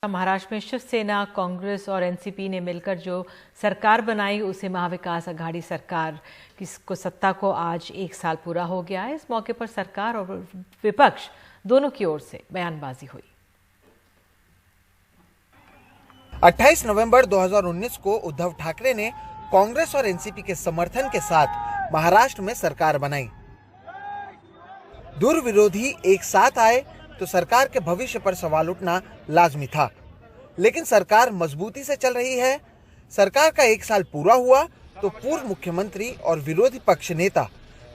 महाराष्ट्र में शिवसेना, कांग्रेस और एनसीपी ने मिलकर जो सरकार बनाई उसे महाविकास आघाड़ी सरकार को सत्ता को आज 1 साल पूरा हो गया है। इस मौके पर सरकार और विपक्ष दोनों की ओर से बयानबाजी हुई। 28 नवंबर 2019 को उद्धव ठाकरे ने कांग्रेस और एनसीपी के समर्थन के साथ महाराष्ट्र में सरकार बनाई। दुर्विरोधी एक साथ आए तो सरकार के भविष्य पर सवाल उठना लाजमी था, लेकिन सरकार मजबूती से चल रही है। सरकार का 1 साल पूरा हुआ तो पूर्व मुख्यमंत्री और विरोधी पक्ष नेता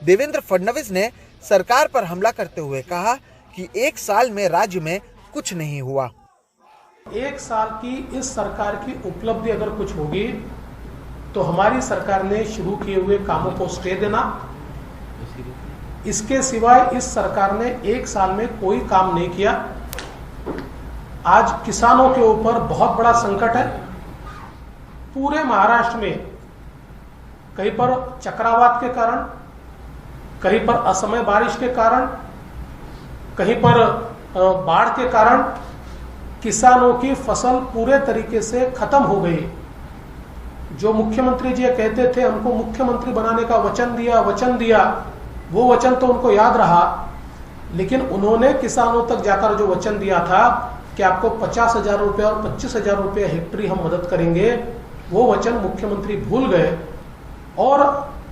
देवेंद्र फडणवीस ने सरकार पर हमला करते हुए कहा कि 1 साल में राज्य में कुछ नहीं हुआ। 1 साल की इस सरकार की उपलब्धि अगर कुछ होगी तो हमारी सरकार ने शुरू किए हुए कामों को स्टे देना। इसके सिवाय इस सरकार ने 1 साल में कोई काम नहीं किया। आज किसानों के ऊपर बहुत बड़ा संकट है। पूरे महाराष्ट्र में कहीं पर चक्रवात के कारण, कहीं पर असमय बारिश के कारण, कहीं पर बाढ़ के कारण किसानों की फसल पूरे तरीके से खत्म हो गई। जो मुख्यमंत्री जी कहते थे हमको मुख्यमंत्री बनाने का वचन दिया, वो वचन तो उनको याद रहा, लेकिन उन्होंने किसानों तक जाकर जो वचन दिया था कि आपको 50,000 रुपये और 25,000 रुपये हेक्टेयर हम मदद करेंगे, वो वचन मुख्यमंत्री भूल गए और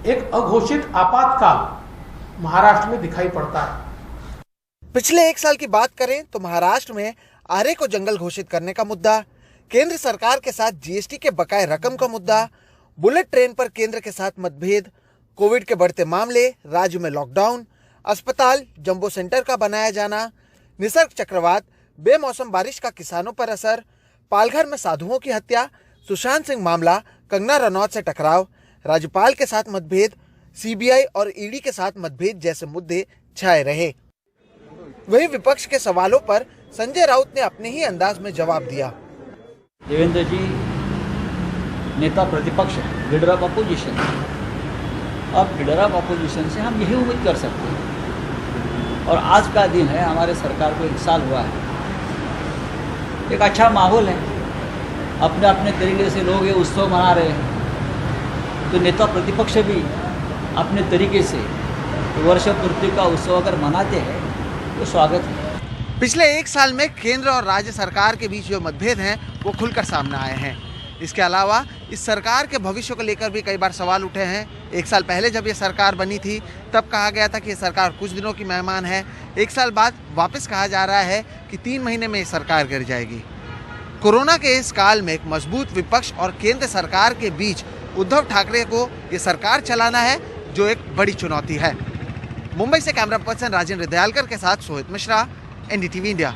एक अघोषित आपातकाल महाराष्ट्र में दिखाई पड़ता है। पिछले 1 साल की बात करें तो महाराष्ट्र में आरे को जंगल घोषित करने का मुद्दा, केंद्र सरकार के साथ जीएसटी के बकाये रकम का मुद्दा, बुलेट ट्रेन पर केंद्र के साथ मतभेद, कोविड के बढ़ते मामले, राज्य में लॉकडाउन, अस्पताल जंबो सेंटर का बनाया जाना, निसर्ग चक्रवात, बेमौसम बारिश का किसानों पर असर, पालघर में साधुओं की हत्या, सुशांत सिंह मामला, कंगना रनौत से टकराव, राज्यपाल के साथ मतभेद, सीबीआई और ईडी के साथ मतभेद जैसे मुद्दे छाए रहे। वहीं विपक्ष के सवालों पर संजय राउत ने अपने ही अंदाज में जवाब दिया। देवेंद्र जी नेता प्रतिपक्ष, लीडर ऑफ अपोजिशन। अब लीडर ऑफ अपोजिशन से हम यही उम्मीद कर सकते हैं। और आज का दिन है, हमारे सरकार को 1 साल हुआ है, एक अच्छा माहौल है, अपने अपने तरीके से लोग ये उत्सव मना रहे हैं। तो नेता प्रतिपक्ष भी अपने तरीके से वर्ष पूर्ति का उत्सव अगर मनाते हैं तो स्वागत है। पिछले 1 साल में केंद्र और राज्य सरकार के बीच जो मतभेद हैं वो खुलकर सामने आए हैं। इसके अलावा इस सरकार के भविष्य को लेकर भी कई बार सवाल उठे हैं। 1 साल पहले जब ये सरकार बनी थी तब कहा गया था कि ये सरकार कुछ दिनों की मेहमान है। 1 साल बाद वापस कहा जा रहा है कि 3 महीने में ये सरकार गिर जाएगी। कोरोना के इस काल में एक मजबूत विपक्ष और केंद्र सरकार के बीच उद्धव ठाकरे को ये सरकार चलाना है, जो एक बड़ी चुनौती है। मुंबई से कैमरा पर्सन राजेंद्र दयालकर के साथ सोहित मिश्रा, एनडीटीवी इंडिया।